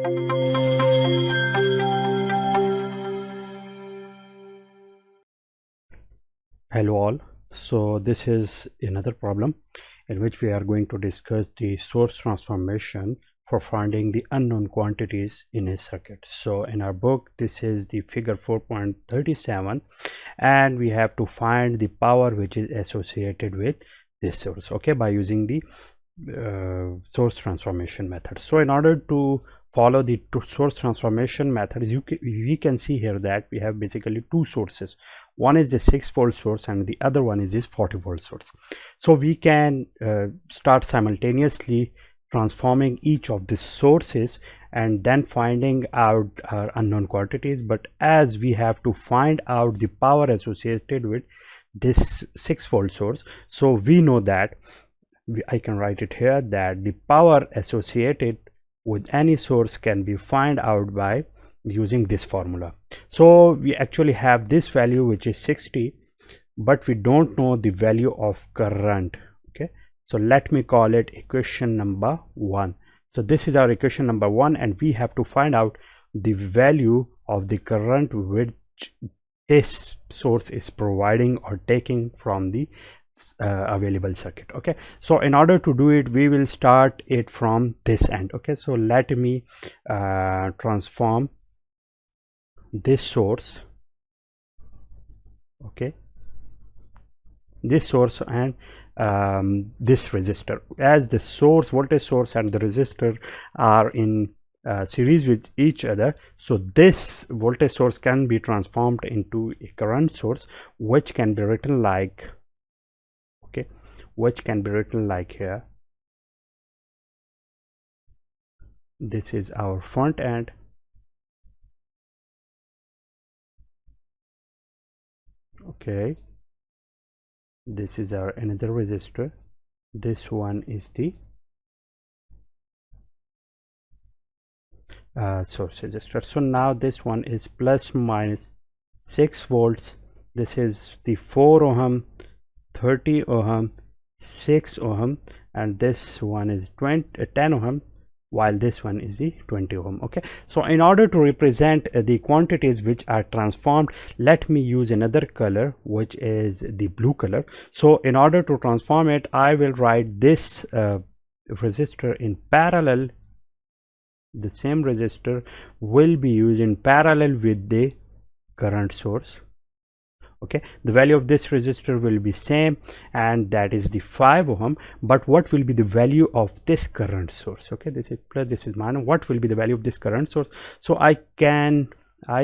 Hello all. So this is another problem in which we are going to discuss the source transformation for finding the unknown quantities in a circuit. So in our book, this is the figure 4.37, and we have to find the power which is associated with this source, okay, by using the source transformation method. So in order to follow the source transformation method, we can see here that we have basically two sources. One is the 6-volt source and the other one is this 40-volt source. So we can start simultaneously transforming each of the sources and then finding out our unknown quantities. But as we have to find out the power associated with this 6-volt source, so we know that I can write it here that the power associated with any source can be found out by using this formula. So we actually have this value which is 60, but we don't know the value of current. Okay, so let me call it equation number 1. So this is our equation number 1, and we have to find out the value of the current which this source is providing or taking from the available circuit. Okay, so in order to do it, we will start it from this end. Okay, so let me transform this source, okay, this source and this resistor, as the source, voltage source and the resistor are in series with each other. So this voltage source can be transformed into a current source, which can be written like, okay, which can be written like here. This is our front end, okay, this is our another resistor, this one is the source resistor. So now this one is plus minus 6 volts, this is the 4 ohm, 30 ohm, 6 ohm, and this one is 10 ohm, while this one is the 20 ohm. Okay, so in order to represent the quantities which are transformed, let me use another color, which is the blue color. So in order to transform it, I will write this resistor in parallel. The same resistor will be used in parallel with the current source. Okay, the value of this resistor will be same, and that is the 5 ohm. But what will be the value of this current source? Okay, this is plus, this is minus. What will be the value of this current source? So I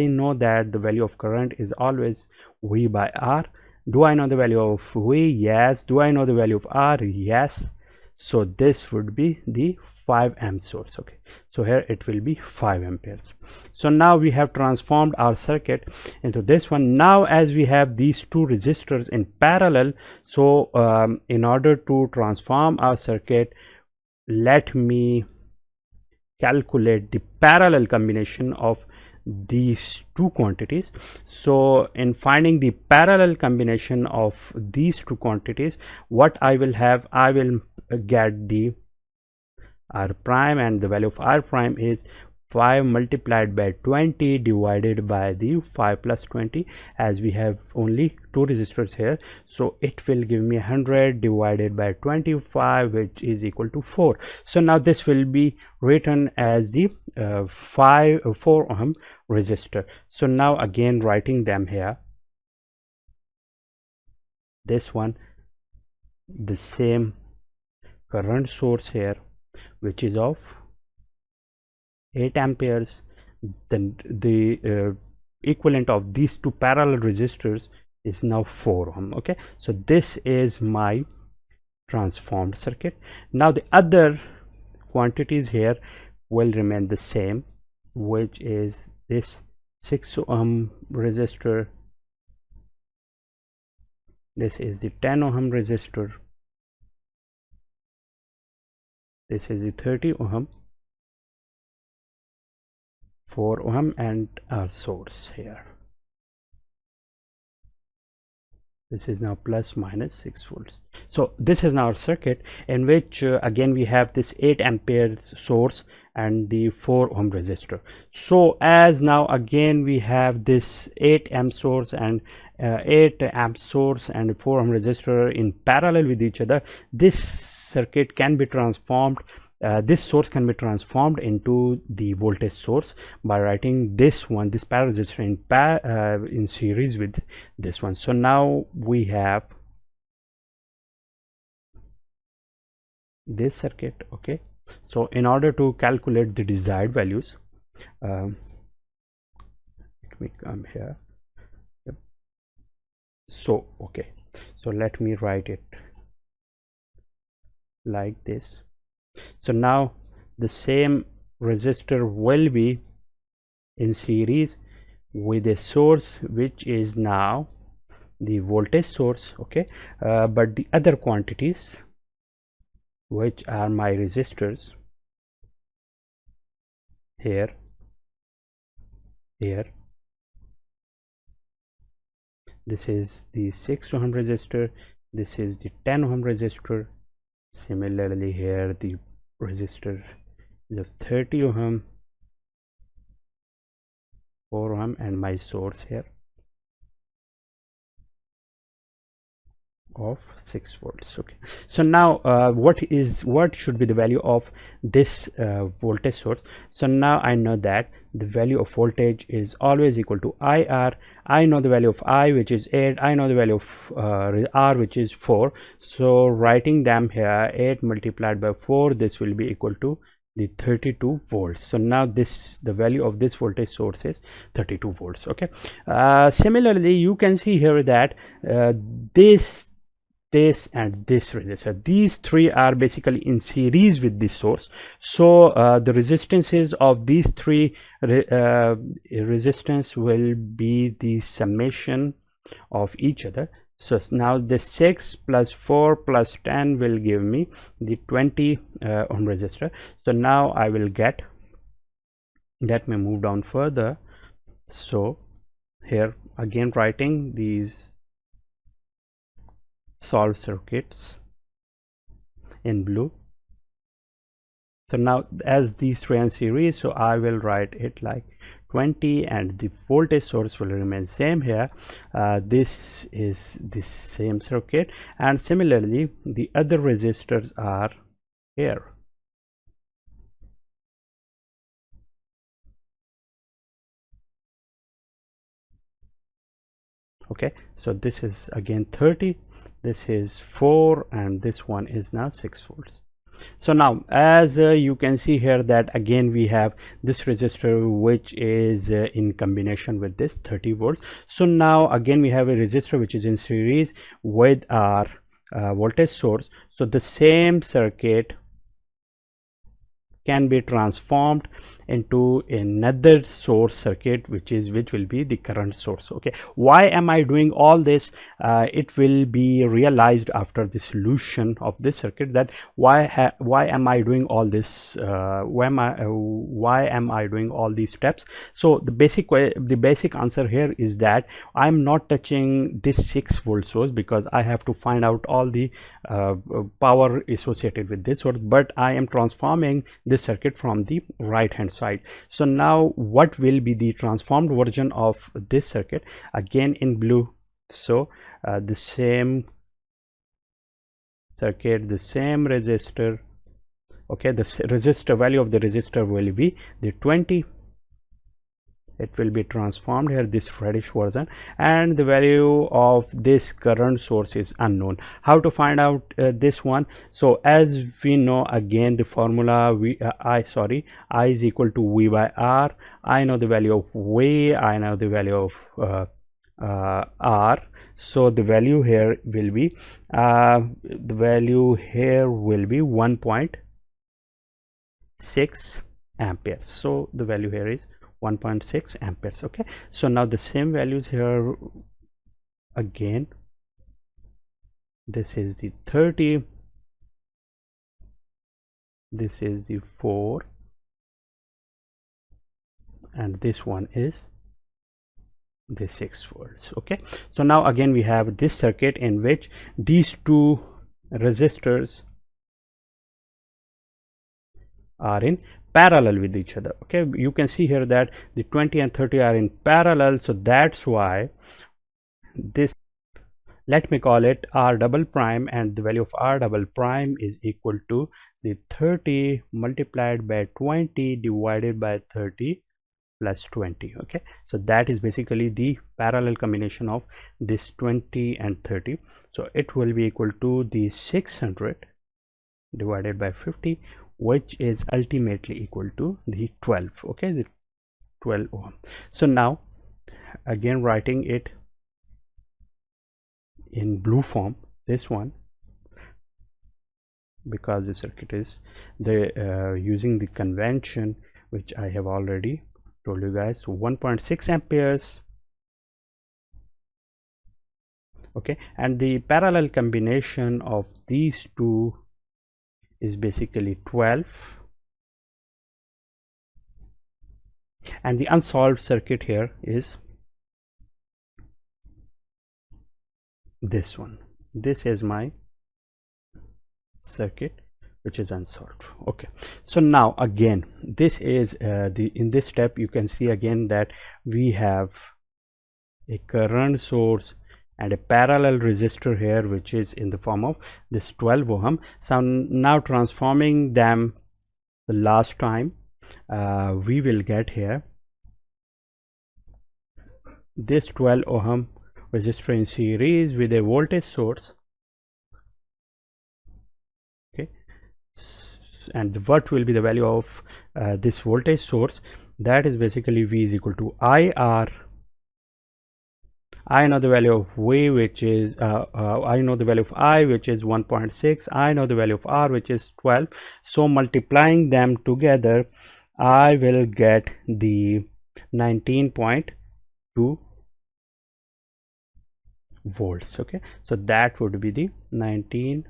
know that the value of current is always V by R. Do I know the value of V? Yes. Do I know the value of R? Yes. So this would be the 5 amp source. Okay, so here it will be 5 amperes. So now we have transformed our circuit into this one. Now as we have these two resistors in parallel, so in order to transform our circuit, let me calculate the parallel combination of these two quantities. So in finding the parallel combination of these two quantities, what I will have, I will get the R prime, and the value of R prime is 5 multiplied by 20 divided by the 5 plus 20, as we have only two resistors here. So it will give me 100 divided by 25, which is equal to 4. So now this will be written as the 4 ohm resistor. So now again writing them here, this one, the same current source here, which is of 8 amperes, then the equivalent of these two parallel resistors is now 4 ohm. Okay, so this is my transformed circuit. Now the other quantities here will remain the same, which is this 6 ohm resistor, this is the 10 ohm resistor, this is the 30 ohm, 4 ohm, and our source here. This is now plus minus 6 volts. So this is now our circuit in which again we have this 8 ampere source and the 4 ohm resistor. So as now again we have this 8 amp source and 8 amp source and 4 ohm resistor in parallel with each other, this circuit can be transformed, this source can be transformed into the voltage source by writing this parallel resistor in series with this one. So now we have this circuit. Okay, so in order to calculate the desired values, let me come here. Yep. So okay, so let me write it like this. So now the same resistor will be in series with a source which is now the voltage source. Okay, but the other quantities which are my resistors here, this is the 6 ohm resistor, this is the 10 ohm resistor. Similarly here the resistor is of 30 ohm, 4 ohm, and my source here of 6 volts. Okay, so now what should be the value of this voltage source? So now I know that the value of voltage is always equal to IR. I know the value of I, which is 8. I know the value of R, which is 4. So writing them here, 8 multiplied by 4, this will be equal to the 32 volts. So now the value of this voltage source is 32 volts. Okay, similarly you can see here that this and this resistor, these three are basically in series with this source. So the resistances of these three resistance will be the summation of each other. So now the 6 plus 4 plus 10 will give me the 20 ohm resistor. So now I will get, let me move down further. So here again writing these solved circuits in blue. So now as these three are in series, so I will write it like 20 and the voltage source will remain same here. This is the same circuit, and similarly the other resistors are here. Okay, so this is again 30, this is 4, and this one is now 6 volts. So now as you can see here that again we have this resistor which is in combination with this 30 volts. So now again we have a resistor which is in series with our voltage source. So the same circuit can be transformed into another source circuit which will be the current source. Okay, why am I doing all this? It will be realized after the solution of this circuit that why am I doing all this, why am I doing all these steps. So the basic answer here is that I'm not touching this 6 volt source because I have to find out all the power associated with this source, but I am transforming this circuit from the right hand side. So now what will be the transformed version of this circuit? Again in blue. So the same circuit, the same resistor. Okay, the resistor value of the resistor will be the 20. It will be transformed here, this reddish version, and the value of this current source is unknown. How to find out this one? So as we know, again the formula I is equal to V by R. I know the value of V, I know the value of R. So the value here will be 1.6 amperes. So the value here is 1.6 amperes. Okay, so now the same values here again. This is the 30, this is the 4, and this one is the 6 volts. Okay, so now again we have this circuit in which these two resistors are in parallel with each other. Okay, you can see here that the 20 and 30 are in parallel, so that's why this, let me call it r double prime, and the value of r double prime is equal to the 30 multiplied by 20 divided by 30 plus 20. Okay, so that is basically the parallel combination of this 20 and 30, so it will be equal to the 600 divided by 50, which is ultimately equal to the 12. Okay, the 12 ohm. So now again writing it in blue form, this one, because the circuit is using the convention which I have already told you guys, 1.6 amperes. Okay, and the parallel combination of these two is basically 12, and the unsolved circuit here is this one. This is my circuit which is unsolved. Okay, so now again this is in this step you can see again that we have a current source and a parallel resistor here which is in the form of this 12 ohm. So now transforming them the last time, we will get here this 12 ohm resistor in series with a voltage source. Okay, and what will be the value of this voltage source? That is basically V is equal to IR. I know the value of V, which is I know the value of I, which is 1.6. I know the value of R, which is 12. So multiplying them together, I will get the 19.2 volts. Okay, so that would be the 19.2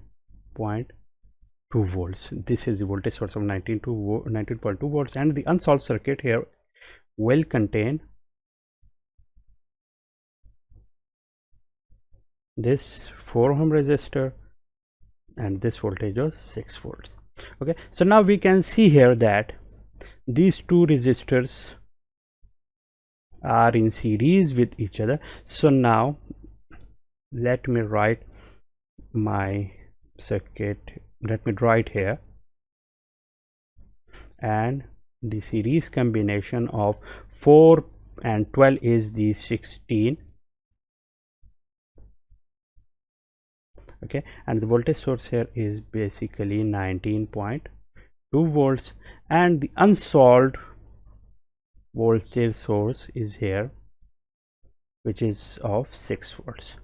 volts. This is the voltage source of 19.2 volts, and the unsolved circuit here will contain this 4 ohm resistor and this voltage of 6 volts. Okay, so now we can see here that these two resistors are in series with each other. So now let me write my circuit, let me draw it here, and the series combination of 4 and 12 is the 16. Okay, and the voltage source here is basically 19.2 volts, and the unsolved voltage source is here which is of 6 volts.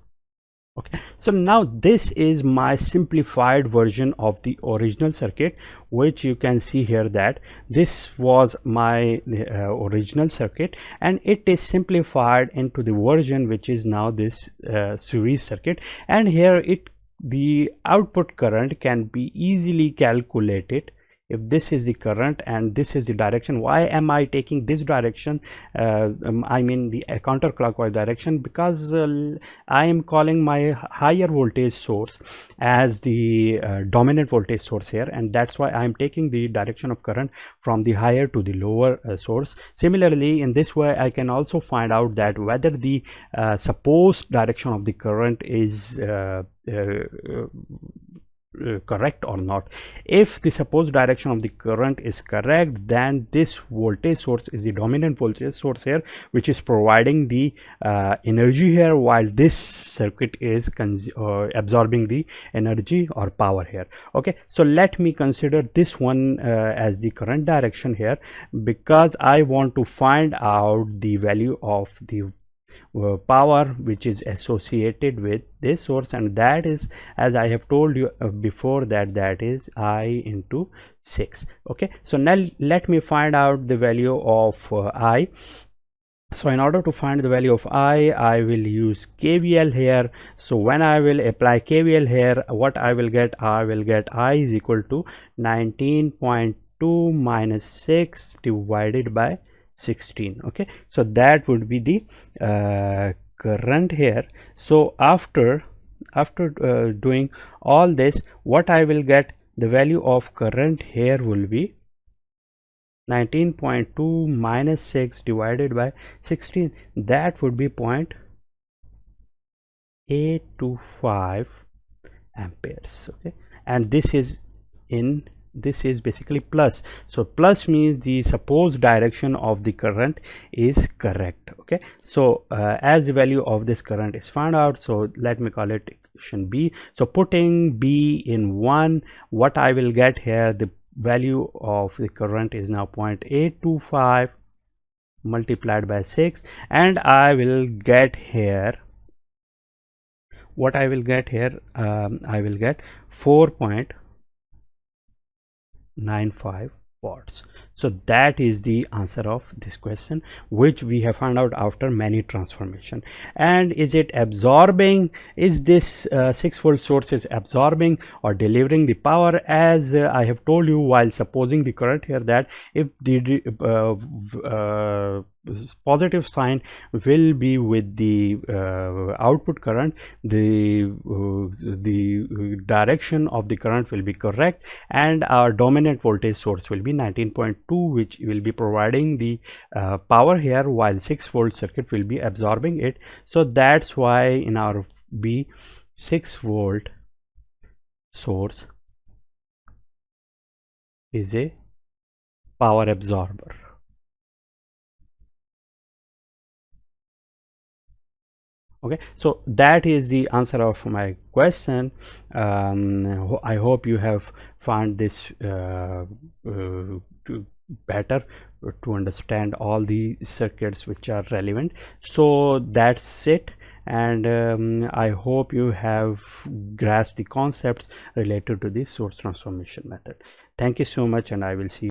Okay, so now this is my simplified version of the original circuit, which you can see here that this was my original circuit, and it is simplified into the version which is now this series circuit. And here the output current can be easily calculated. If this is the current and this is the direction, why am I taking this direction, I mean the counterclockwise direction? Because I am calling my higher voltage source as the dominant voltage source here, and that's why I am taking the direction of current from the higher to the lower source. Similarly, in this way I can also find out that whether the supposed direction of the current is correct or not. If the supposed direction of the current is correct, then this voltage source is the dominant voltage source here, which is providing the energy here, while this circuit is absorbing the energy or power here. Okay, so let me consider this one as the current direction here, because I want to find out the value of the power which is associated with this source, and that is, as I have told you before, that is I into 6. Okay, so now let me find out the value of I. So in order to find the value of I will use KVL here. So when I will apply KVL here, what I will get I is equal to 19.2 minus 6 divided by 16. Okay, so that would be the current here. So after doing all this, what I will get, the value of current here will be 19.2 minus 6 divided by 16, that would be 0.825 amperes. Okay, and this is basically plus, so plus means the supposed direction of the current is correct. Okay, so as the value of this current is found out, so let me call it equation B. So putting B in 1, what I will get here, the value of the current is now 0.825 multiplied by 6, and I will get here, what I will get here, I will get 4.95 watts. So that is the answer of this question, which we have found out after many transformation. And is it absorbing, is this 6-volt source is absorbing or delivering the power? As I have told you while supposing the current here, that if the positive sign will be with the output current, the direction of the current will be correct, and our dominant voltage source will be 19.2, which will be providing the power here, while 6-volt circuit will be absorbing it. So that's why in our B, 6-volt source is a power absorber. Okay, so that is the answer of my question. I hope you have found this better to understand all the circuits which are relevant. So that's it, and I hope you have grasped the concepts related to the source transformation method. Thank you so much, and I will see you